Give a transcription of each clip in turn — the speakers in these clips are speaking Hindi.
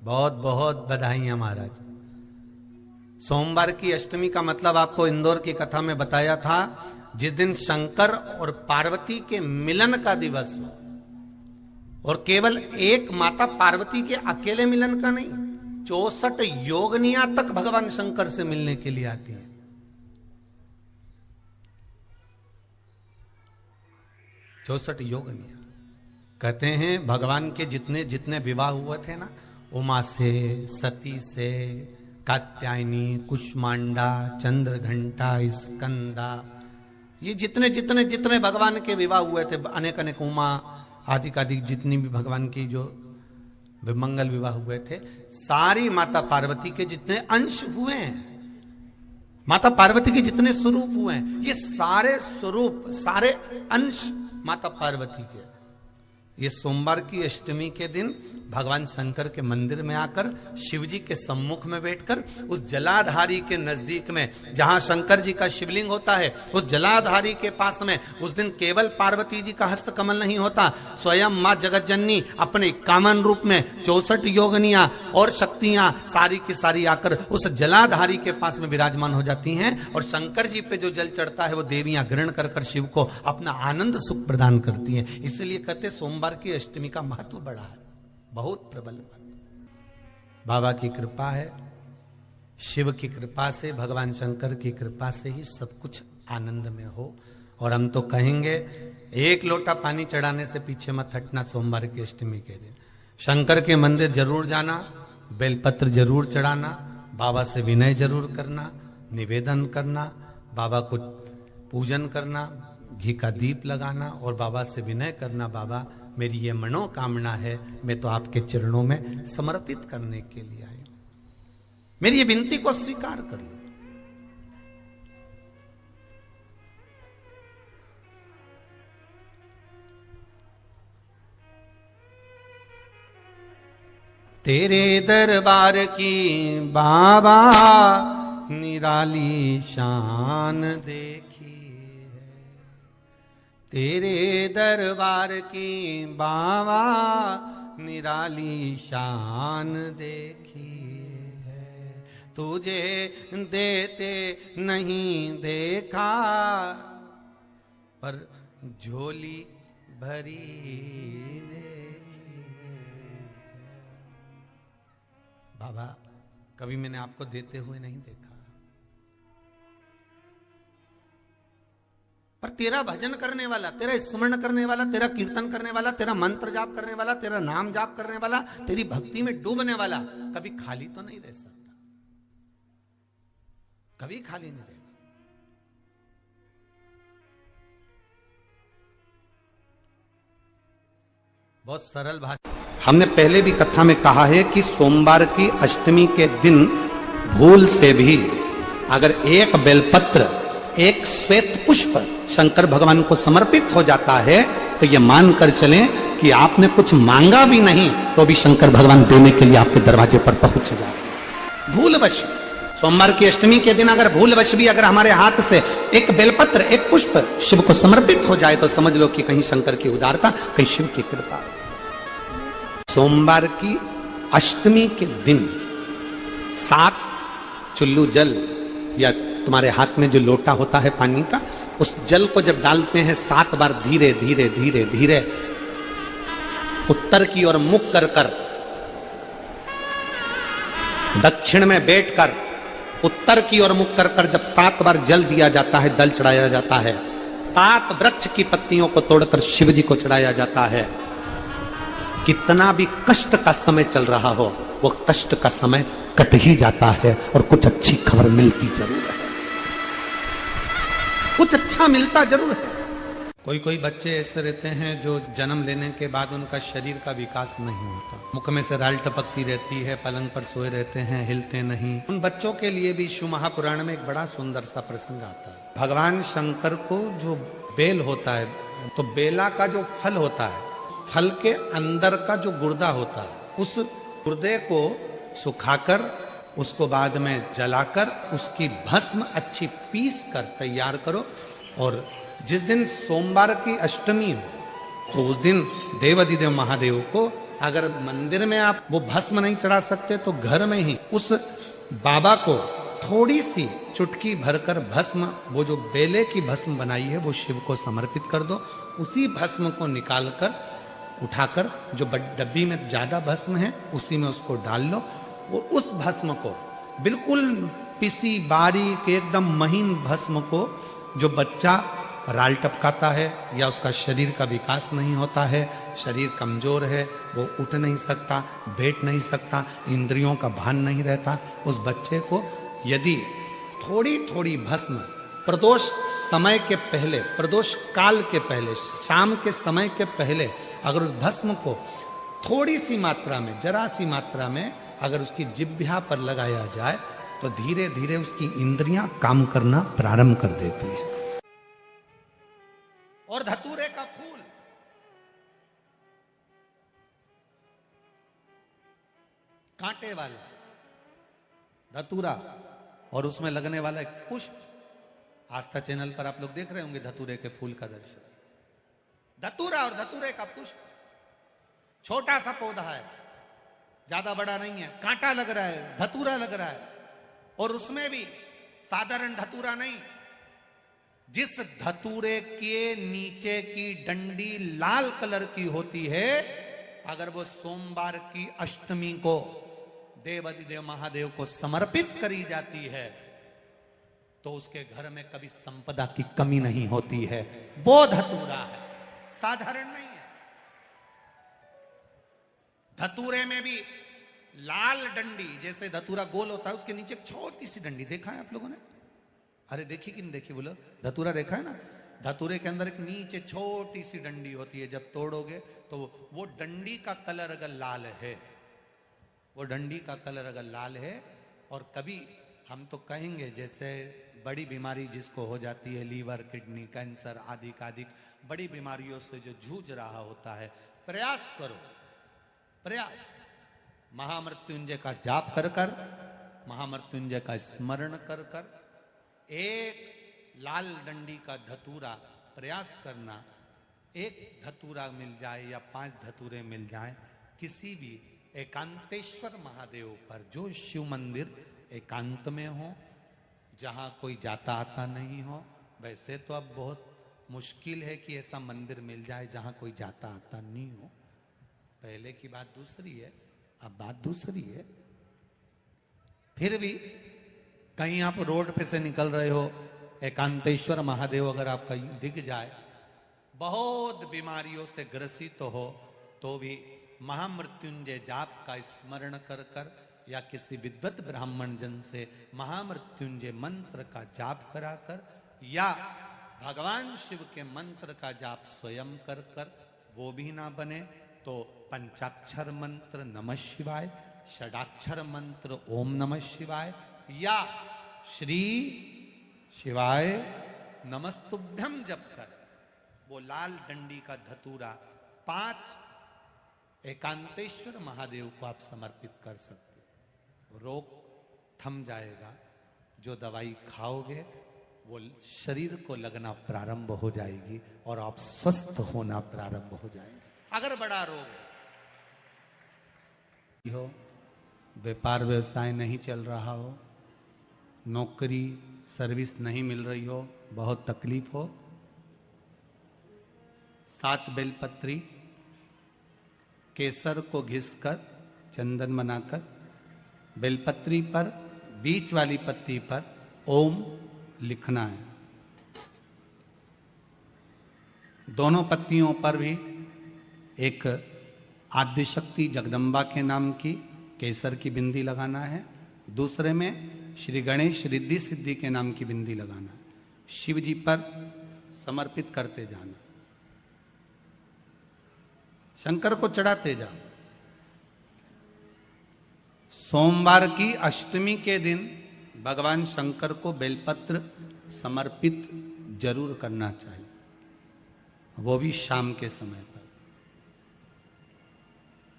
बहुत बहुत बधाइयां महाराज। सोमवार की अष्टमी का मतलब आपको इंदौर की कथा में बताया था, जिस दिन शंकर और पार्वती के मिलन का दिवस हो, और केवल एक माता पार्वती के अकेले मिलन का नहीं, 64 योगनियां तक भगवान शंकर से मिलने के लिए आती हैं। चौसठ योगनियां कहते हैं भगवान के जितने जितने विवाह हुए थे ना, उमा से, सती से, कात्यायनी, कुष्मांडा, चंद्रघंटा, स्कंदा, ये जितने जितने जितने भगवान के विवाह हुए थे, अनेक अनेक उमा आदि आदि जितनी भी भगवान की जो विमंगल विवाह हुए थे, सारी माता पार्वती के जितने अंश हुए हैं, माता पार्वती के जितने स्वरूप हुए हैं, ये सारे स्वरूप, सारे अंश माता पार्वती के। ये सोमवार की अष्टमी के दिन भगवान शंकर के मंदिर में आकर शिव जी के सम्मुख में बैठकर उस जलाधारी के नजदीक में, जहां शंकर जी का शिवलिंग होता है, उस जलाधारी के पास में उस दिन केवल पार्वती जी का हस्त कमल नहीं होता, स्वयं मां जगतजननी अपने कामन रूप में 64 योगनियां और शक्तियां सारी की सारी आकर उस जलाधारी के पास में विराजमान हो जाती हैं, और शंकर जी पे जो जल चढ़ता है वो देवियां ग्रहण कर कर शिव को अपना आनंद सुख प्रदान करती हैं। इसलिए कहते सोमवार की अष्टमी का महत्व बड़ा है, बहुत प्रबल। बाबा की कृपा है, शिव की कृपा से, भगवान शंकर की कृपा से ही सब कुछ आनंद में हो। और हम तो कहेंगे एक लोटा पानी चढ़ाने से पीछे मत हटना। सोमवार की अष्टमी के दिन शंकर के मंदिर जरूर जाना, बेलपत्र जरूर चढ़ाना, बाबा से विनय जरूर करना, निवेदन करना, बाबा को पूजन करना, घी का दीप लगाना और बाबा से विनय करना, बाबा मेरी ये मनोकामना है, मैं तो आपके चरणों में समर्पित करने के लिए आई हूं, मेरी ये विनती को स्वीकार कर लो। तेरे दरबार की बाबा निराली शान देखी, तेरे दरबार की बाबा निराली शान देखी है, तुझे देते नहीं देखा पर झोली भरी देखी है। बाबा कभी मैंने आपको देते हुए नहीं देखा, पर तेरा भजन करने वाला, तेरा स्मरण करने वाला, तेरा कीर्तन करने वाला, तेरा मंत्र जाप करने वाला, तेरा नाम जाप करने वाला, तेरी भक्ति में डूबने वाला कभी खाली तो नहीं रह सकता, कभी खाली नहीं रहेगा। बहुत सरल भाषा। हमने पहले भी कथा में कहा है कि सोमवार की अष्टमी के दिन भूल से भी अगर एक बेलपत्र, एक श्वेत पुष्प शंकर भगवान को समर्पित हो जाता है, तो यह मानकर चलें कि आपने कुछ मांगा भी नहीं तो भी शंकर भगवान देने के लिए आपके दरवाजे पर पहुंच जाते। भूलवश सोमवार की अष्टमी के दिन अगर भूलवश भी अगर हमारे हाथ से एक बेलपत्र, एक पुष्प शिव को समर्पित हो जाए, तो समझ लो कि कहीं शंकर की उदारता, कहीं शिव की कृपा। सोमवार की अष्टमी के दिन 7 चुल्लू जल या तुम्हारे हाथ में जो लोटा होता है पानी का, उस जल को जब डालते हैं 7 बार धीरे धीरे धीरे धीरे उत्तर की ओर मुख कर कर, दक्षिण में बैठकर उत्तर की ओर मुख कर कर जब 7 बार जल दिया जाता है, दल चढ़ाया जाता है, 7 वृक्ष की पत्तियों को तोड़कर शिव जी को चढ़ाया जाता है। कितना भी कष्ट का समय चल रहा हो, वो कष्ट का समय कट ही जाता है और कुछ अच्छी खबर मिलती जरूर है, कुछ अच्छा मिलता जरूर है। कोई कोई बच्चे ऐसे रहते हैं जो जन्म लेने के बाद उनका शरीर का विकास नहीं होता, मुख में से राल टपकती रहती है, पलंग पर सोए रहते हैं, हिलते नहीं। उन बच्चों के लिए भी शिव महापुराण में एक बड़ा सुंदर सा प्रसंग आता है। भगवान शंकर को जो बेल होता है, तो बेला का जो फल होता है, फल के अंदर का जो गुर्दा होता है, उस गुर्दे को सुखाकर उसको बाद में जलाकर उसकी भस्म अच्छी पीस कर तैयार करो, और जिस दिन सोमवार की अष्टमी हो तो उस दिन देवाधिदेव महादेव को अगर मंदिर में आप वो भस्म नहीं चढ़ा सकते तो घर में ही उस बाबा को थोड़ी सी चुटकी भरकर भस्म, वो जो बेले की भस्म बनाई है वो शिव को समर्पित कर दो। उसी भस्म को निकालकर उठाकर जो डब्बी में ज्यादा भस्म है उसी में उसको डाल लो, और उस भस्म को बिल्कुल पिसी बारीक एकदम महीन भस्म को, जो बच्चा राल टपकाता है या उसका शरीर का विकास नहीं होता है, शरीर कमजोर है, वो उठ नहीं सकता, बैठ नहीं सकता, इंद्रियों का भान नहीं रहता, उस बच्चे को यदि थोड़ी थोड़ी भस्म प्रदोष समय के पहले, प्रदोष काल के पहले, शाम के समय के पहले अगर उस भस्म को थोड़ी सी मात्रा में, जरा सी मात्रा में अगर उसकी जिह्वा पर लगाया जाए तो धीरे धीरे उसकी इंद्रियां काम करना प्रारंभ कर देती है। और धतूरे का फूल, कांटे वाला धतूरा और उसमें लगने वाला एक पुष्प, आस्था चैनल पर आप लोग देख रहे होंगे धतूरे के फूल का दर्शन। धतूरा और धतूरे का पुष्प, छोटा सा पौधा है, ज्यादा बड़ा नहीं है, कांटा लग रहा है, धतूरा लग रहा है, और उसमें भी साधारण धतूरा नहीं, जिस धतूरे के नीचे की डंडी लाल कलर की होती है, अगर वो सोमवार की अष्टमी को देवाधिदेव महादेव को समर्पित करी जाती है तो उसके घर में कभी संपदा की कमी नहीं होती है। वो धतूरा है, साधारण नहीं है। धतूरे में भी लाल डंडी, जैसे धतूरा गोल होता है उसके नीचे एक छोटी सी डंडी, देखा है आप लोगों ने? अरे देखी कि नहीं देखी बोलो? धतूरा देखा है ना? धतूरे के अंदर एक नीचे छोटी सी डंडी होती है, जब तोड़ोगे तो वो डंडी का कलर अगर लाल है, वो डंडी का कलर अगर लाल है, और कभी हम तो कहेंगे जैसे बड़ी बीमारी जिसको हो जाती है, लीवर, किडनी, कैंसर आदि बड़ी बीमारियों से जो जूझ रहा होता है, प्रयास करो, प्रयास महामृत्युंजय का जाप कर कर, महामृत्युंजय का स्मरण कर कर, एक लाल डंडी का धतूरा प्रयास करना, एक धतूरा मिल जाए या 5 धतूरे मिल जाए किसी भी एकांतेश्वर महादेव पर, जो शिव मंदिर एकांत में हो, जहां कोई जाता आता नहीं हो। वैसे तो अब बहुत मुश्किल है कि ऐसा मंदिर मिल जाए जहां कोई जाता आता नहीं हो, पहले की बात दूसरी है, अब बात दूसरी है। फिर भी कहीं आप रोड पे से निकल रहे हो, एकांतेश्वर महादेव अगर आपका दिख जाए, बहुत बीमारियों से ग्रसित हो, तो भी महामृत्युंजय जाप का स्मरण कर कर या किसी विद्वत ब्राह्मण जन से महामृत्युंजय मंत्र का जाप कराकर, या भगवान शिव के मंत्र का जाप स्वयं कर कर, वो भी ना बने तो पंचाक्षर मंत्र नमः शिवाय, षडाक्षर मंत्र ओम नमः शिवाय, या श्री शिवाय नमस्तुभ्यम जप कर वो लाल डंडी का धतूरा 5 एकांतेश्वर महादेव को आप समर्पित कर सकते हो। रोग थम जाएगा, जो दवाई खाओगे वो शरीर को लगना प्रारंभ हो जाएगी और आप स्वस्थ होना प्रारंभ हो जाएंगे। अगर बड़ा रोग हो, व्यापार व्यवसाय नहीं चल रहा हो, नौकरी सर्विस नहीं मिल रही हो, बहुत तकलीफ हो, 7 बेलपत्री केसर को घिसकर चंदन बनाकर बेलपत्री पर बीच वाली पत्ती पर ओम लिखना है। दोनों पत्तियों पर भी एक आद्यशक्ति जगदम्बा के नाम की केसर की बिंदी लगाना है, दूसरे में श्री गणेश रिद्धि सिद्धि के नाम की बिंदी लगाना है। शिव जी पर समर्पित करते जाना, शंकर को चढ़ाते जाओ। सोमवार की अष्टमी के दिन भगवान शंकर को बेलपत्र समर्पित जरूर करना चाहिए, वो भी शाम के समय पर।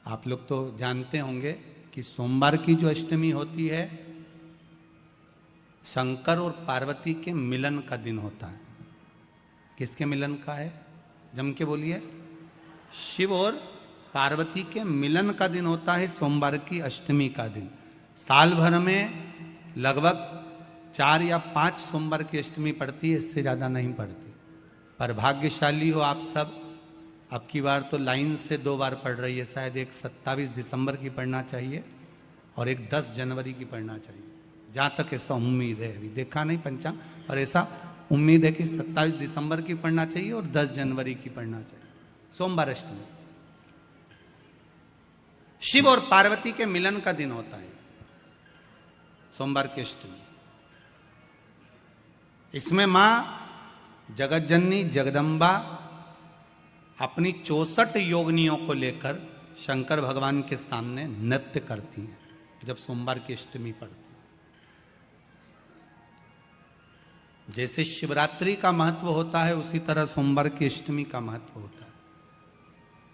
आप लोग तो जानते होंगे कि सोमवार की जो अष्टमी होती है, शंकर और पार्वती के मिलन का दिन होता है। किसके मिलन का है? जम के बोलिए। शिव और पार्वती के मिलन का दिन होता है सोमवार की अष्टमी का दिन। साल भर में लगभग 4 या 5 सोमवार की अष्टमी पड़ती है, इससे ज़्यादा नहीं पड़ती। पर भाग्यशाली हो आप सब, अब की बार तो लाइन से 2 बार पड़ रही है। शायद एक 27 दिसंबर की पढ़ना चाहिए और एक 10 जनवरी की पढ़ना चाहिए, जहाँ तक ऐसा उम्मीद है। अभी देखा नहीं पंचांग, और ऐसा उम्मीद है कि 27 दिसंबर की पढ़ना चाहिए और 10 जनवरी की पढ़ना चाहिए, सोमवार अष्टमी। शिव और पार्वती के मिलन का दिन होता है सोमवार की अष्टमी। इसमें मां जगत जननी जगदम्बा अपनी 64 योगिनियों को लेकर शंकर भगवान के सामने नृत्य करती हैं जब सोमवार की अष्टमी पड़ती है। जैसे शिवरात्रि का महत्व होता है, उसी तरह सोमवार की अष्टमी का महत्व होता है।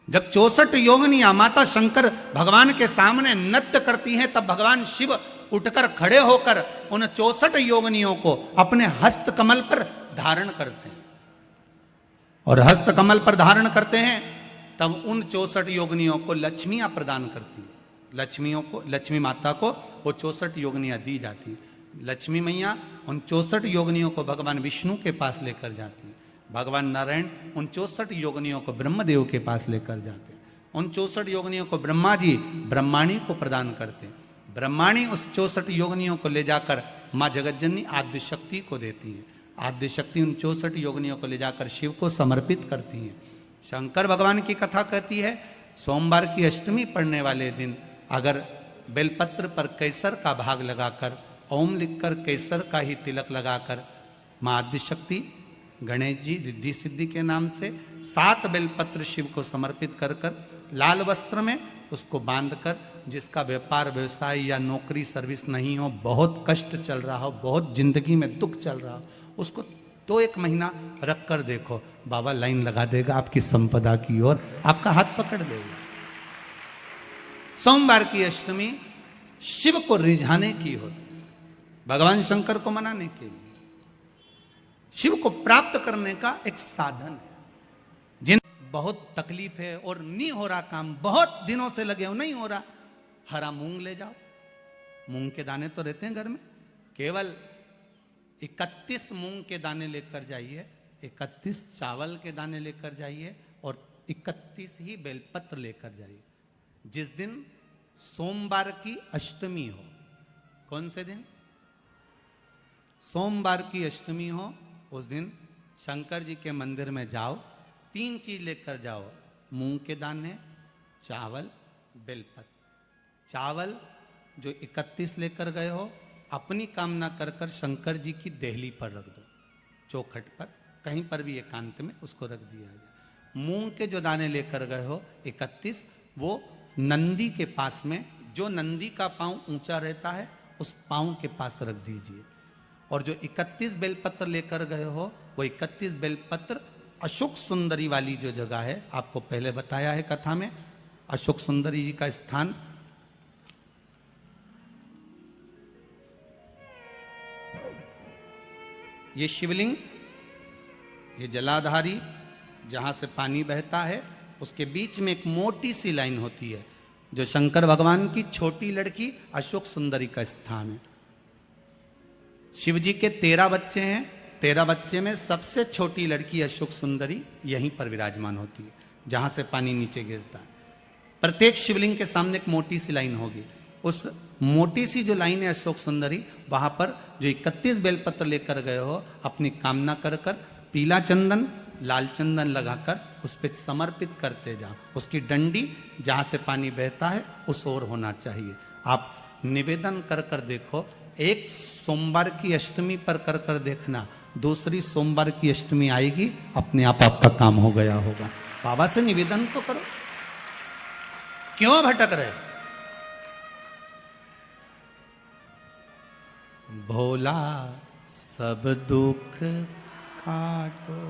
जब 64 योगिनियां माता शंकर भगवान के सामने नृत्य करती हैं, तब भगवान शिव उठकर खड़े होकर उन 64 योगिनियों को अपने हस्त कमल पर धारण करते हैं। और हस्त कमल पर धारण करते हैं तब उन 64 योगिनियों को लक्ष्मियां प्रदान करती हैं। लक्ष्मी माता को वो 64 योगिनियां दी जाती हैं। लक्ष्मी मैया उन 64 योगिनियों को भगवान विष्णु के पास लेकर जाती हैं। भगवान नारायण उन 64 योगिनियों को ब्रह्मदेव के पास लेकर जाते हैं। उन 64 योगिनियों को ब्रह्मा जी ब्रह्माणी को प्रदान करते हैं। ब्रह्माणी उस 64 योगिनियों को ले जाकर माँ जगतजननी आद्य शक्ति को देती है। आद्य शक्ति उन 64 योगिनियों को ले जाकर शिव को समर्पित करती है। शंकर भगवान की कथा कहती है, सोमवार की अष्टमी पड़ने वाले दिन अगर बेलपत्र पर केसर का भाग लगाकर, ओम लिखकर केसर का ही तिलक लगाकर माँ आद्य शक्ति गणेश जी रिद्धि सिद्धि के नाम से 7 बेलपत्र शिव को समर्पित कर कर लाल वस्त्र में उसको बांधकर, जिसका व्यापार व्यवसाय या नौकरी सर्विस नहीं हो, बहुत कष्ट चल रहा हो, बहुत जिंदगी में दुख चल रहा हो, उसको 2-1 महीना रख कर देखो, बाबा लाइन लगा देगा आपकी संपदा की ओर, आपका हाथ पकड़ देगा। सोमवार की अष्टमी शिव को रिझाने की होती है, भगवान शंकर को मनाने के लिए, शिव को प्राप्त करने का एक साधन है। जिन बहुत तकलीफ है और नहीं हो रहा काम, बहुत दिनों से लगे हो, नहीं हो रहा, हरा मूंग ले जाओ। मूंग के दाने तो रहते हैं घर में, केवल 31 मूंग के दाने लेकर जाइए, 31 चावल के दाने लेकर जाइए और 31 ही बेलपत्र लेकर जाइए। जिस दिन सोमवार की अष्टमी हो, कौन से दिन? सोमवार की अष्टमी हो, उस दिन शंकर जी के मंदिर में जाओ, 3 चीज लेकर जाओ, मूंग के दाने, चावल, बेलपत्र। चावल जो 31 लेकर गए हो, अपनी कामना कर कर शंकर जी की देहली पर रख दो, चौखट पर, कहीं पर भी एकांत में उसको रख दिया जाए। मूंग के जो दाने लेकर गए हो 31, वो नंदी के पास में, जो नंदी का पांव ऊंचा रहता है उस पांव के पास रख दीजिए। और जो 31 बेलपत्र लेकर गए हो, वो 31 बेलपत्र अशोक सुंदरी वाली जो जगह है, आपको पहले बताया है कथा में, अशोक सुंदरी जी का स्थान ये शिवलिंग, ये जलाधारी जहां से पानी बहता है, उसके बीच में एक मोटी सी लाइन होती है जो शंकर भगवान की छोटी लड़की अशोक सुंदरी का स्थान है। शिव जी के 13 बच्चे हैं, 13 बच्चे में सबसे छोटी लड़की अशोक सुंदरी यहीं पर विराजमान होती है, जहां से पानी नीचे गिरता है। प्रत्येक शिवलिंग के सामने एक मोटी सी लाइन होगी, उस मोटी सी जो लाइन है अशोक सुंदरी, वहां पर जो 31 बेलपत्र लेकर गए हो, अपनी कामना कर कर पीला चंदन लाल चंदन लगाकर उस पर समर्पित करते जाओ। उसकी डंडी जहां से पानी बहता है उस ओर होना चाहिए। आप निवेदन कर कर देखो, एक सोमवार की अष्टमी पर कर कर देखना, दूसरी सोमवार की अष्टमी आएगी, अपने आप आपका काम हो गया होगा। बाबा से निवेदन तो करो, क्यों भटक रहे? भोला सब दुख काटो,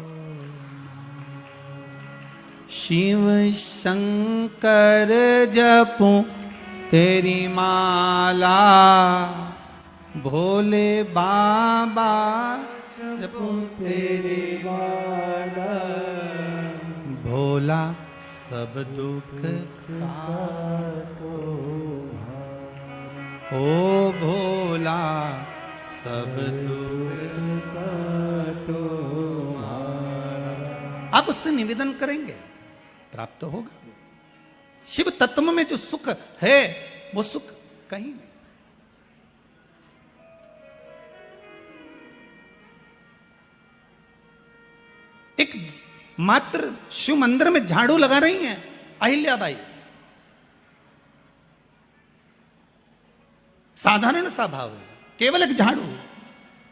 शिव शंकर जपूं तेरी माला, भोले बाबा जपूं तेरी माला, भोला सब दुख ओ भोला सब दुख आप उससे निवेदन करेंगे, प्राप्त होगा। शिव तत्व में जो सुख है वो सुख कहीं नहीं। एक मात्र शिव मंदिर में झाड़ू लगा रही हैं अहिल्याबाई, साधारण सा भाव है, केवल एक झाड़ू।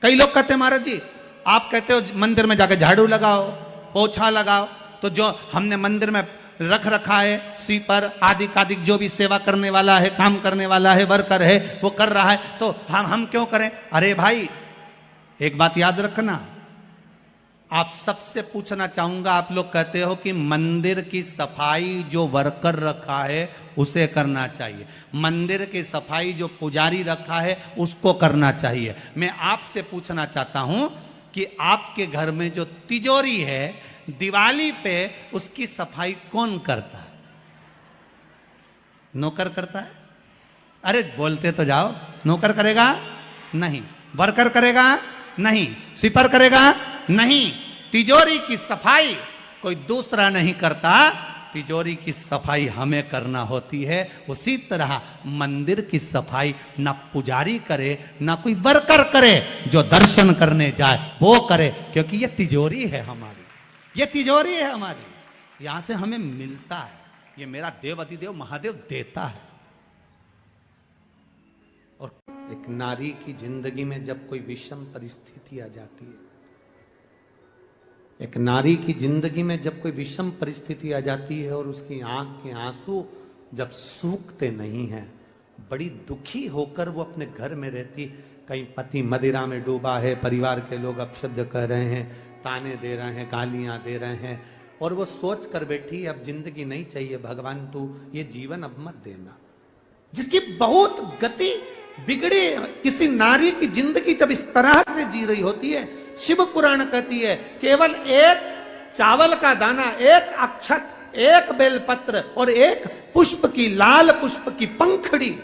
कई लोग कहते हैं महाराज जी आप कहते हो मंदिर में जाकर झाड़ू लगाओ, पोछा लगाओ, तो जो हमने मंदिर में रख रखा है स्वीपर आदि जो भी सेवा करने वाला है, काम करने वाला है, वर्कर है, वो कर रहा है, तो हम क्यों करें? अरे भाई एक बात याद रखना, आप सबसे पूछना चाहूंगा, आप लोग कहते हो कि मंदिर की सफाई जो वर्कर रखा है उसे करना चाहिए, मंदिर की सफाई जो पुजारी रखा है उसको करना चाहिए। मैं आपसे पूछना चाहता हूं कि आपके घर में जो तिजोरी है दिवाली पे उसकी सफाई कौन करता है? नौकर करता है? अरे बोलते तो जाओ। नौकर करेगा? नहीं। वर्कर करेगा? नहीं। स्वीपर करेगा? नहीं। तिजोरी की सफाई कोई दूसरा नहीं करता, तिजोरी की सफाई हमें करना होती है। उसी तरह मंदिर की सफाई ना पुजारी करे ना कोई वर्कर करे, जो दर्शन करने जाए वो करे, क्योंकि ये तिजोरी है हमारी, ये तिजोरी है हमारी, यहां से हमें मिलता है, ये मेरा देव अतिदेव महादेव देता है। और एक नारी की जिंदगी में जब कोई विषम परिस्थिति आ जाती है, एक नारी की जिंदगी में जब कोई विषम परिस्थिति आ जाती है और उसकी आंख के आंसू जब सूखते नहीं हैं, बड़ी दुखी होकर वो अपने घर में रहती, कहीं पति मदिरा में डूबा है, परिवार के लोग अपशब्द कह रहे हैं, ताने दे रहे हैं, गालियां दे रहे हैं, और वो सोच कर बैठी अब जिंदगी नहीं चाहिए, भगवान तू ये जीवन अब मत देना। जिसकी बहुत गति बिगड़ी किसी नारी की जिंदगी जब इस तरह से जी रही होती है, शिव पुराण कहती है केवल एक चावल का दाना, एक अक्षत, एक बेलपत्र और एक पुष्प की, लाल पुष्प की पंखड़ी,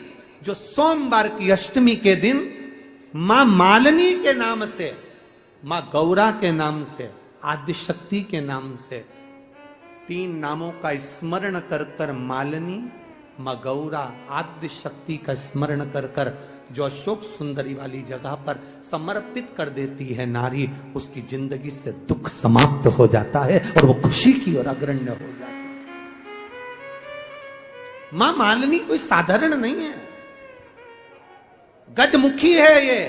जो सोमवार की अष्टमी के दिन मां मालिनी के नाम से, मां गौरा के नाम से, आदिशक्ति के नाम से, 3 नामों का स्मरण कर कर मालिनी, मां गौरा, आदिशक्ति का स्मरण कर कर जो अशोक सुंदरी वाली जगह पर समर्पित कर देती है नारी, उसकी जिंदगी से दुख समाप्त हो जाता है और वो खुशी की ओर अग्रण्य हो जाता है। मां मालिनी कोई साधारण नहीं है, गजमुखी है ये,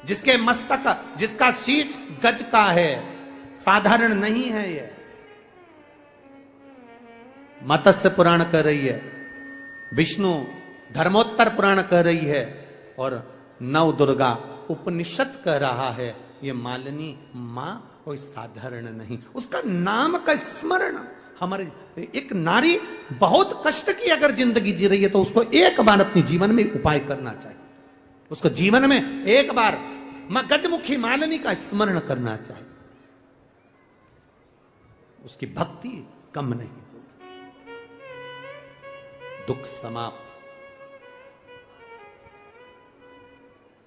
जिसके मस्तक, जिसका शीश गज का है, साधारण नहीं है ये। मत्स्य पुराण कह रही है, विष्णु धर्मोत्तर पुराण कह रही है, और नव दुर्गा उपनिषद कह रहा है, ये मालिनी मां कोई साधारण नहीं। उसका नाम का स्मरण हमारे, एक नारी बहुत कष्ट की अगर जिंदगी जी रही है तो उसको एक बार अपने जीवन में उपाय करना चाहिए, उसको जीवन में एक बार मां गजमुखी मालिनी का स्मरण करना चाहिए, उसकी भक्ति कम नहीं होगी, दुख समाप्त।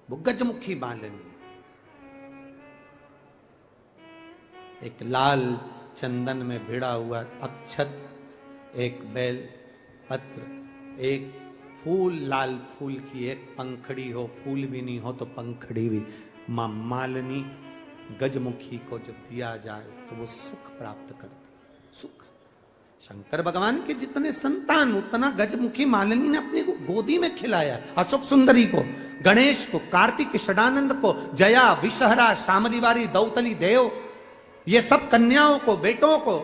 वो गजमुखी मालिनी एक लाल चंदन में भिड़ा हुआ अक्षत, एक बेल पत्र, एक फूल, लाल फूल की एक पंखड़ी हो, फूल भी नहीं हो तो पंखड़ी भी, मां मालिनी गजमुखी को जब दिया जाए तो वो सुख प्राप्त करती है। सुख शंकर भगवान के जितने संतान उतना गजमुखी मालिनी ने अपने को गोदी में खिलाया। अशोक सुंदरी को, गणेश को, कार्तिक षडानंद को, जया, विषहरा, शामरीवारी, दौतली देव, ये सब कन्याओं को, बेटों को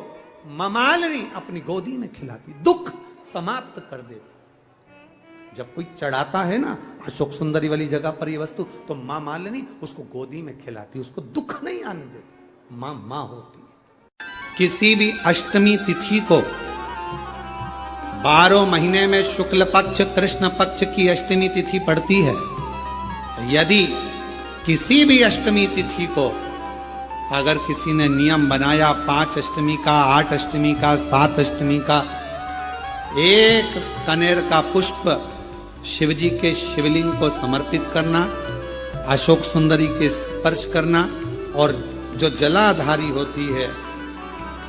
मां मालिनी अपनी गोदी में खिलाती, दुख समाप्त कर देती। जब कोई चढ़ाता है ना अशोक सुंदरी वाली जगह पर ये वस्तु, तो मां मालिनी उसको गोदी में खिलाती, उसको दुख नहीं आने देती। मां मां होती है। किसी भी अष्टमी तिथि को 12 महीने में शुक्ल पक्ष कृष्ण पक्ष की अष्टमी तिथि पड़ती है। यदि किसी भी अष्टमी तिथि को अगर किसी ने नियम बनाया 5 अष्टमी का, 8 अष्टमी का, 7 अष्टमी का, एक कनेर का पुष्प शिवजी के शिवलिंग को समर्पित करना, अशोक सुंदरी के स्पर्श करना, और जो जलाधारी होती है,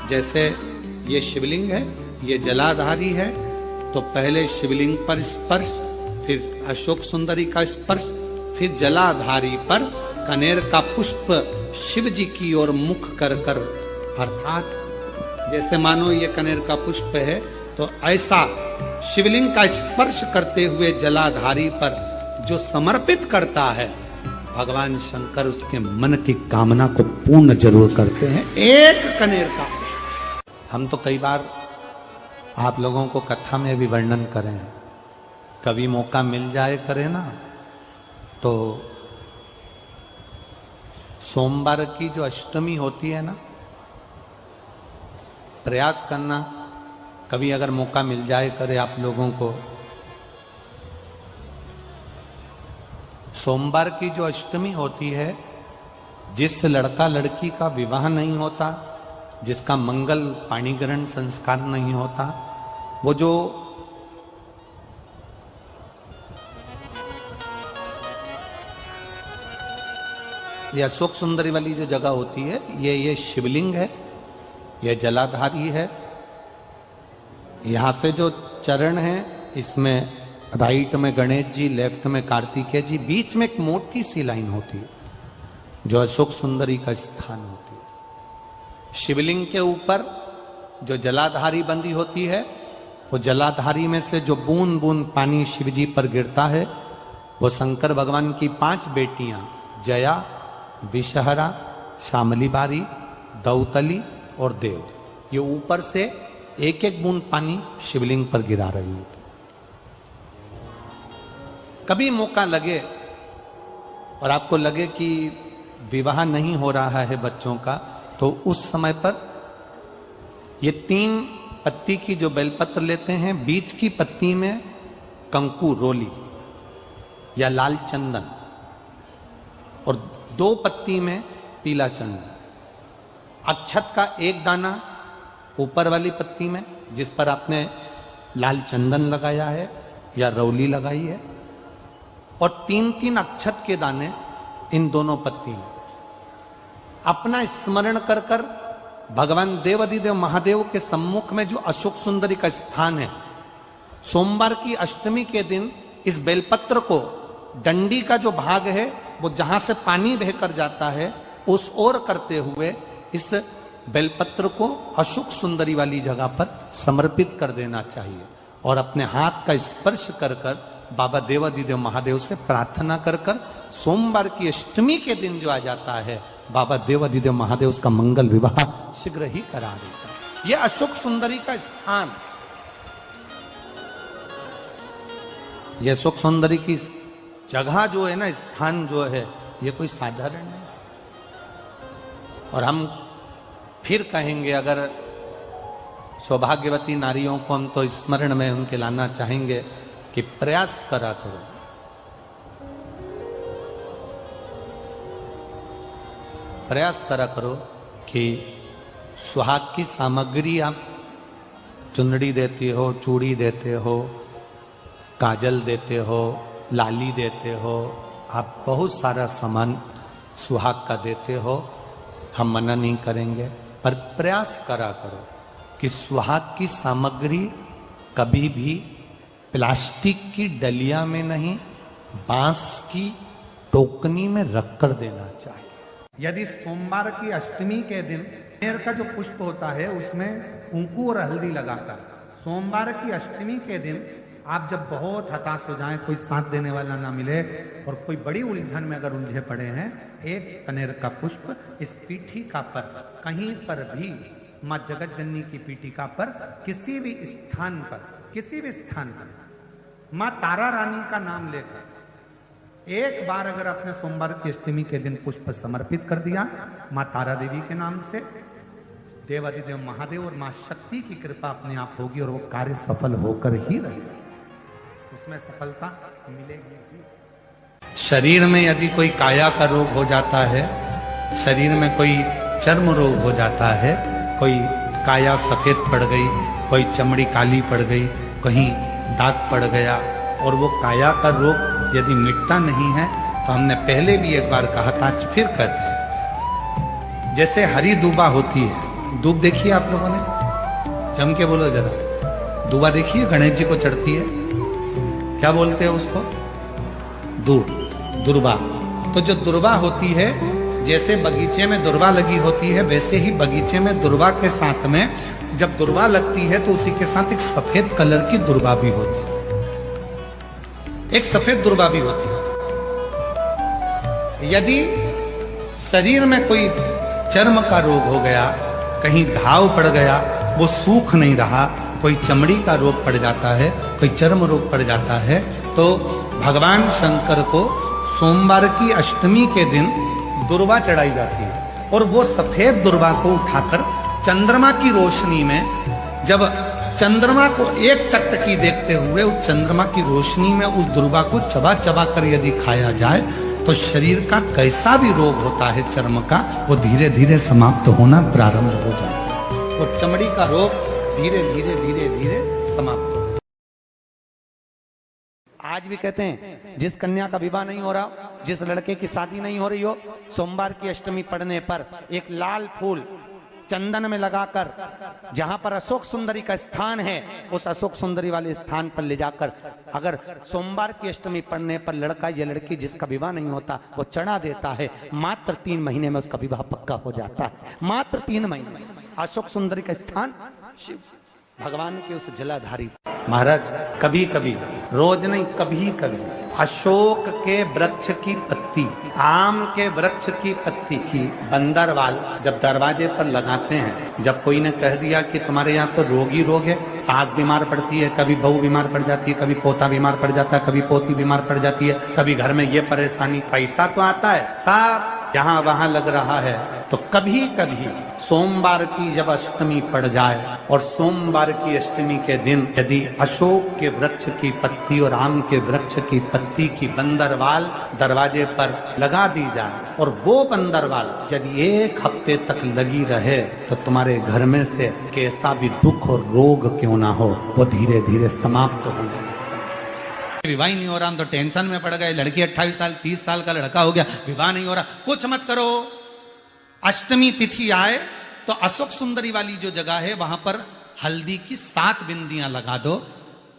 जैसे ये शिवलिंग है, ये जलाधारी है, तो पहले शिवलिंग पर स्पर्श, फिर अशोक सुंदरी का स्पर्श, फिर जलाधारी पर कनेर का पुष्प शिव जी की ओर मुख कर कर, अर्थात जैसे मानो ये कनेर का पुष्प है, तो ऐसा शिवलिंग का स्पर्श करते हुए जलाधारी पर जो समर्पित करता है, भगवान शंकर उसके मन की कामना को पूर्ण जरूर करते हैं। एक कनेर का पुष्प। हम तो कई बार आप लोगों को कथा में भी वर्णन करें, कभी मौका मिल जाए करे ना, तो सोमवार की जो अष्टमी होती है ना, प्रयास करना, कभी अगर मौका मिल जाए करे आप लोगों को, सोमवार की जो अष्टमी होती है, जिस लड़का लड़की का विवाह नहीं होता, जिसका मंगल पाणिग्रहण संस्कार नहीं होता, वो जो ये अशोक सुंदरी वाली जो जगह होती है, ये शिवलिंग है, ये जलाधारी है। यहां से जो चरण है, इसमें राइट में गणेश जी, लेफ्ट में कार्तिकेय जी, बीच में एक मोटी सी लाइन होती है जो अशोक सुंदरी का स्थान होती है। शिवलिंग के ऊपर जो जलाधारी बंदी होती है, वो जलाधारी में से जो बूंद बूंद पानी शिव जी पर गिरता है, वो शंकर भगवान की 5 बेटियां जया, विषहरा, शामली बारी, दौतली और देव, ये ऊपर से एक एक बूंद पानी शिवलिंग पर गिरा रही होती। कभी मौका लगे और आपको लगे कि विवाह नहीं हो रहा है बच्चों का, तो उस समय पर ये 3 पत्ती की जो बेलपत्र लेते हैं, बीच की पत्ती में कंकु रोली या लाल चंदन, और 2 पत्ती में पीला चंदन, अक्षत का 1 दाना ऊपर वाली पत्ती में जिस पर आपने लाल चंदन लगाया है या रौली लगाई है, और 3-3 अक्षत के दाने इन दोनों पत्ती में। अपना स्मरण कर कर भगवान देवाधिदेव महादेव के सम्मुख में जो अशोक सुंदरी का स्थान है, सोमवार की अष्टमी के दिन इस बेलपत्र को, डंडी का जो भाग है वो जहां से पानी बहकर जाता है, उस ओर करते हुए इस बेलपत्र को अशोक सुंदरी वाली जगह पर समर्पित कर देना चाहिए, और अपने हाथ का स्पर्श कर कर बाबा देवाधिदेव महादेव से प्रार्थना कर कर सोमवार की अष्टमी के दिन जो आ जाता है, बाबा देवाधिदेव महादेव उसका मंगल विवाह शीघ्र ही करा देता है। यह अशोक सुंदरी का स्थान, यह अशोक सुंदरी की जगह जो है ना, स्थान जो है, ये कोई साधारण नहीं। और हम फिर कहेंगे, अगर सौभाग्यवती नारियों को हम तो स्मरण में उनके लाना चाहेंगे कि प्रयास करा करो, प्रयास करा करो कि सुहाग की सामग्री आप चुंदड़ी देते हो, चूड़ी देते हो, काजल देते हो, लाली देते हो, आप बहुत सारा सामान सुहाग का देते हो, हम मना नहीं करेंगे, पर प्रयास करा करो कि सुहाग की सामग्री कभी भी प्लास्टिक की डलिया में नहीं, बांस की टोकनी में रखकर देना चाहिए। यदि सोमवार की अष्टमी के दिन कनेर का जो पुष्प होता है उसमें कुंकू और हल्दी लगाकर, सोमवार की अष्टमी के दिन आप जब बहुत हताश हो जाएं, कोई साथ देने वाला ना मिले और कोई बड़ी उलझन में अगर उलझे पड़े हैं, एक कनेर का पुष्प इस पीठिका पर कहीं पर भी, माँ जगत जननी की पीठिका पर किसी भी स्थान पर, किसी भी स्थान पर माँ तारा रानी का नाम लेकर एक बार अगर आपने सोमवार की अष्टमी के दिन पुष्प समर्पित कर दिया माँ तारा देवी के नाम से, देवाधिदेव महादेव और माँ शक्ति की कृपा अपने आप होगी और वो कार्य सफल होकर ही रहेगा, उसमें सफलता मिलेगी। शरीर में यदि कोई काया का रोग हो जाता है, शरीर में कोई चर्म रोग हो जाता है, कोई काया सफेद पड़ गई, कोई चमड़ी काली पड़ गई, कहीं दाग पड़ गया, और वो काया का रोग यदि मिटता नहीं है तो हमने पहले भी एक बार कहा था, फिर कहते हैं, जैसे हरी दूबा होती है, दूब देखिए आप लोगों ने, जम के बोलो जरा, दूबा देखिए गणेश जी को चढ़ती है, क्या बोलते हैं उसको? दूब, दुर्वा। तो जो दुर्वा होती है, जैसे बगीचे में दुर्वा लगी होती है, वैसे ही बगीचे में दुर्वा के साथ में जब दुर्वा लगती है तो उसी के साथ एक सफेद कलर की दुर्वा भी होती है, एक सफेद दुर्वा भी होती है। यदि शरीर में कोई चर्म का रोग हो गया, कहीं घाव पड़ गया, वो सूख नहीं रहा, कोई चमड़ी का रोग पड़ जाता है, कोई चर्म रोग पड़ जाता है, तो भगवान शंकर को सोमवार की अष्टमी के दिन दुर्वा चढ़ाई जाती है, और वो सफेद दुर्वा को उठाकर चंद्रमा की रोशनी में, जब चंद्रमा को एक टकटकी देखते हुए उस चंद्रमा की रोशनी में उस दुर्वा को चबा चबा कर यदि खाया जाए तो शरीर का कैसा भी रोग होता है चर्म का, वो धीरे धीरे समाप्त होना प्रारंभ हो जाता है। वो चमड़ी का रोग धीरे धीरे धीरे धीरे समाप्त हो। आज भी कहते हैं, जिस कन्या का विवाह नहीं हो रहा, जिस लड़के की शादी नहीं हो रही हो, सोमवार की अष्टमी पड़ने पर एक लाल फूल चंदन में लगाकर, जहां पर अशोक सुंदरी का स्थान है, उस अशोक सुंदरी वाले स्थान पर ले जाकर, अगर सोमवार की अष्टमी पड़ने पर लड़का या लड़की जिसका विवाह नहीं होता वो चढ़ा देता है, मात्र 3 महीने में उसका विवाह पक्का हो जाता है। मात्र 3 महीने में। अशोक सुंदरी का स्थान शिव भगवान के उस जलाधारी महाराज, कभी कभी, रोज नहीं, कभी कभी अशोक के वृक्ष की पत्ती, आम के वृक्ष की पत्ती की बंदरवाल जब दरवाजे पर लगाते हैं, जब कोई ने कह दिया कि तुम्हारे यहाँ तो रोग ही रोग है, सास बीमार पड़ती है, कभी बहू बीमार पड़ जाती है, कभी पोता बीमार पड़ जाता है, कभी पोती बीमार पड़ जाती है, कभी घर में ये परेशानी, पैसा तो आता है, सब यहाँ वहां लग रहा है, तो कभी कभी सोमवार की जब अष्टमी पड़ जाए और सोमवार की अष्टमी के दिन यदि अशोक के वृक्ष की पत्ती और आम के वृक्ष की पत्ती की बंदरवाल दरवाजे पर लगा दी जाए, और वो बंदरवाल यदि 1 हफ्ते तक लगी रहे, तो तुम्हारे घर में से कैसा भी दुख और रोग क्यों ना हो, वो धीरे धीरे समाप्त हो जाए। विवाह नहीं हो रहा, हम तो टेंशन में पड़ गए, लड़की 28 साल 30 साल का लड़का हो गया, विवाह नहीं हो रहा, कुछ मत करो। अष्टमी तिथि आए तो अशोक सुंदरी वाली जो जगह है वहां पर हल्दी की 7 बिंदियां लगा दो,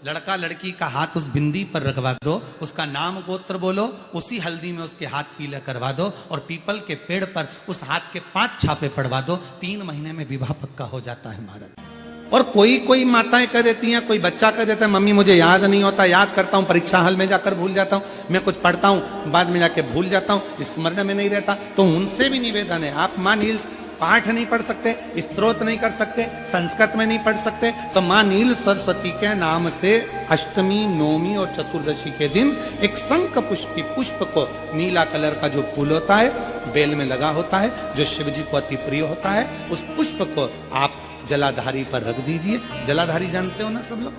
लड़का लड़की का हाथ उस बिंदी पर रखवा दो, उसका नाम गोत्र बोलो, उसी हल्दी में उसके हाथ पीला करवा दो, और पीपल के पेड़ पर उस हाथ के 5 छापे पड़वा दो, 3 महीने में विवाह पक्का हो जाता है महाराज। और कोई माताएं कह देती हैं, कोई बच्चा कह देता है, मम्मी मुझे याद नहीं होता, याद करता हूँ परीक्षा हॉल में जाकर भूल जाता हूँ, मैं कुछ पढ़ता हूँ बाद में जाके भूल जाता हूँ, स्मरण में नहीं रहता। तो उनसे भी निवेदन है, आप माँ नील पाठ नहीं पढ़ सकते, स्तोत्र नहीं कर सकते, संस्कृत में नहीं पढ़ सकते, तो माँ नील सरस्वती के नाम से अष्टमी, नवमी और चतुर्दशी के दिन एक शंख पुष्पी पुष्प को, नीला कलर का जो फूल होता है बेल में लगा होता है, जो शिव जी को अति प्रिय होता है, उस पुष्प को आप जलाधारी पर रख दीजिए। जलाधारी जानते हो ना सब लोग,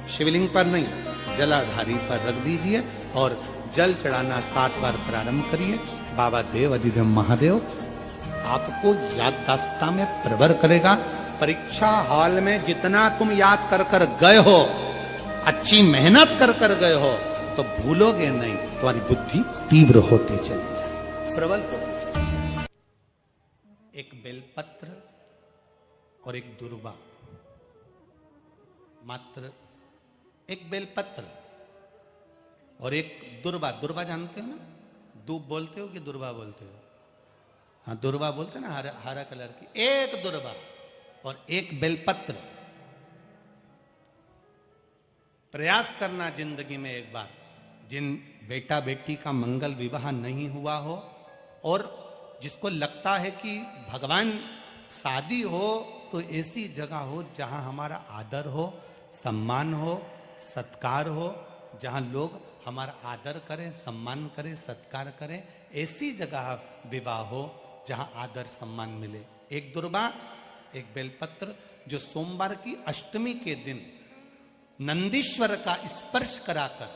शिवलिंग पर नहीं, जलाधारी पर रख दीजिए और जल चढ़ाना 7 बार प्रारंभ करिए। बाबा देव अधिदेव महादेव आपको याददाश्ता में प्रवर करेगा। परीक्षा हॉल में जितना तुम याद कर कर गए हो, अच्छी मेहनत कर कर गए हो, तो भूलोगे नहीं, तुम्हारी बुद्धि तीव्र होती चली जाए, प्रबल होती चली। एक बेलपत्र और एक दुर्वा, मात्र एक बेलपत्र और एक दुर्वा। दुर्वा जानते हो ना, दूब बोलते हो कि दुर्वा बोलते हो? हाँ, दुर्वा बोलते ना, हरा कलर की। एक दुर्वा और एक बेलपत्र। प्रयास करना जिंदगी में एक बार, जिन बेटा बेटी का मंगल विवाह नहीं हुआ हो और जिसको लगता है कि भगवान शादी हो तो ऐसी जगह हो जहां हमारा आदर हो, सम्मान हो, सत्कार हो, जहां लोग हमारा आदर करें, सम्मान करें, सत्कार करें, ऐसी जगह विवाह हो जहां आदर सम्मान मिले। एक दुर्वा, एक बेलपत्र, जो सोमवार की अष्टमी के दिन नंदीश्वर का स्पर्श कराकर,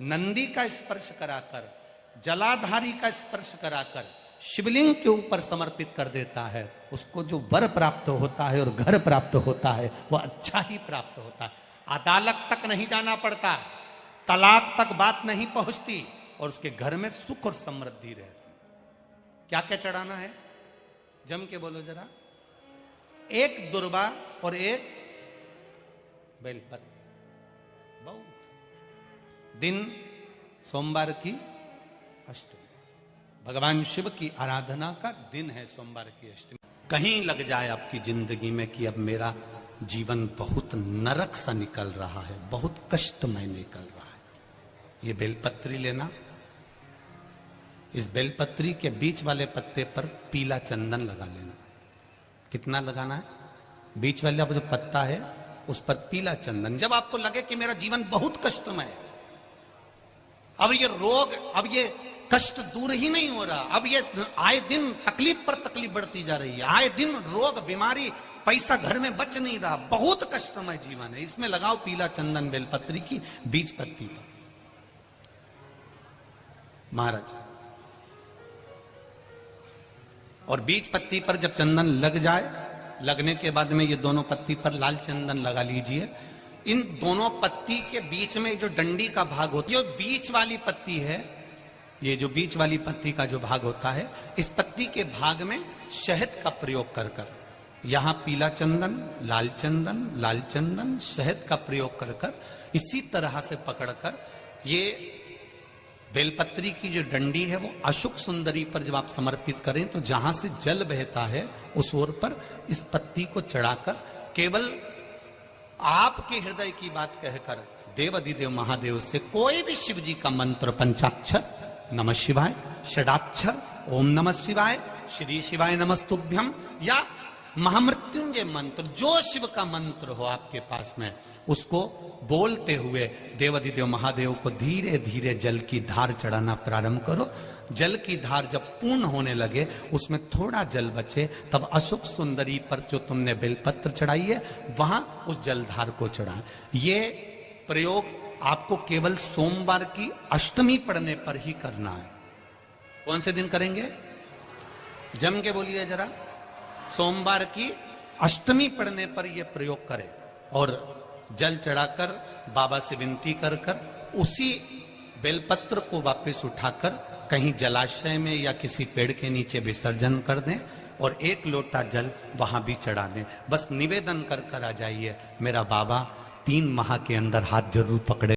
नंदी का स्पर्श कराकर, जलाधारी का स्पर्श कराकर, शिवलिंग के ऊपर समर्पित कर देता है, उसको जो वर प्राप्त होता है और घर प्राप्त होता है वो अच्छा ही प्राप्त होता है। अदालत तक नहीं जाना पड़ता, तलाक तक बात नहीं पहुंचती, और उसके घर में सुख और समृद्धि रहती। क्या क्या चढ़ाना है जम के बोलो जरा। एक दुर्वा और एक बेलपत्र। बहुत दिन सोमवार की अष्टमी, भगवान शिव की आराधना का दिन है सोमवार की अष्टमी। कहीं लग जाए आपकी जिंदगी में कि अब मेरा जीवन बहुत नरक सा निकल रहा है, बहुत कष्टमय निकल रहा है, ये बेलपत्री लेना। इस बेलपत्री के बीच वाले पत्ते पर पीला चंदन लगा लेना। कितना लगाना है? बीच वाला जो पत्ता है उस पर पीला चंदन। जब आपको लगे कि मेरा जीवन बहुत कष्टमय है, अब ये रोग, अब ये कष्ट दूर ही नहीं हो रहा, अब ये आए दिन तकलीफ पर तकलीफ बढ़ती जा रही है, आए दिन रोग बीमारी, पैसा घर में बच नहीं रहा, बहुत कष्टमय जीवन है, इसमें लगाओ पीला चंदन बेलपत्री की बीज पत्ती पर। महाराज, और बीज पत्ती पर जब चंदन लग जाए, लगने के बाद में ये दोनों पत्ती पर लाल चंदन लगा लीजिए। इन दोनों पत्ती के बीच में जो डंडी का भाग होता है, जो बीच वाली पत्ती है, ये जो बीच वाली पत्ती का जो भाग होता है, इस पत्ती के भाग में शहद का प्रयोग कर कर, यहां पीला चंदन, लाल चंदन, लाल चंदन, शहद का प्रयोग कर कर, इसी तरह से पकड़कर ये बेलपत्री की जो डंडी है वो अशुक सुंदरी पर जब आप समर्पित करें तो जहां से जल बहता है उस ओर पर इस पत्ती को चढ़ाकर केवल आपके हृदय की बात कहकर देवाधिदेव महादेव से कोई भी शिव जी का मंत्र, पंचाक्षर, नमः शिवाय, षडाक्षर, ओम नमः शिवाय, श्री शिवाय नमस्तुभ्यम, या महामृत्युंजय मंत्र, जो शिव का मंत्र हो आपके पास में, उसको बोलते हुए देवाधिदेव महादेव को धीरे धीरे जल की धार चढ़ाना प्रारंभ करो। जल की धार जब पूर्ण होने लगे, उसमें थोड़ा जल बचे, तब अशुक सुंदरी पर जो तुमने बेलपत्र चढ़ाई है वहां उस जलधार को चढ़ा। ये प्रयोग आपको केवल सोमवार की अष्टमी पढ़ने पर ही करना है। कौन से दिन करेंगे? जम के बोलिए जरा। सोमवार की अष्टमी पढ़ने पर यह प्रयोग करें और जल चढ़ाकर बाबा से विनती कर कर उसी बेलपत्र को वापस उठाकर कहीं जलाशय में या किसी पेड़ के नीचे विसर्जन कर दें और एक लोटा जल वहां भी चढ़ा दें। बस निवेदन कर कर आ जाइए, मेरा बाबा 3 माह के अंदर हाथ जरूर पकड़े।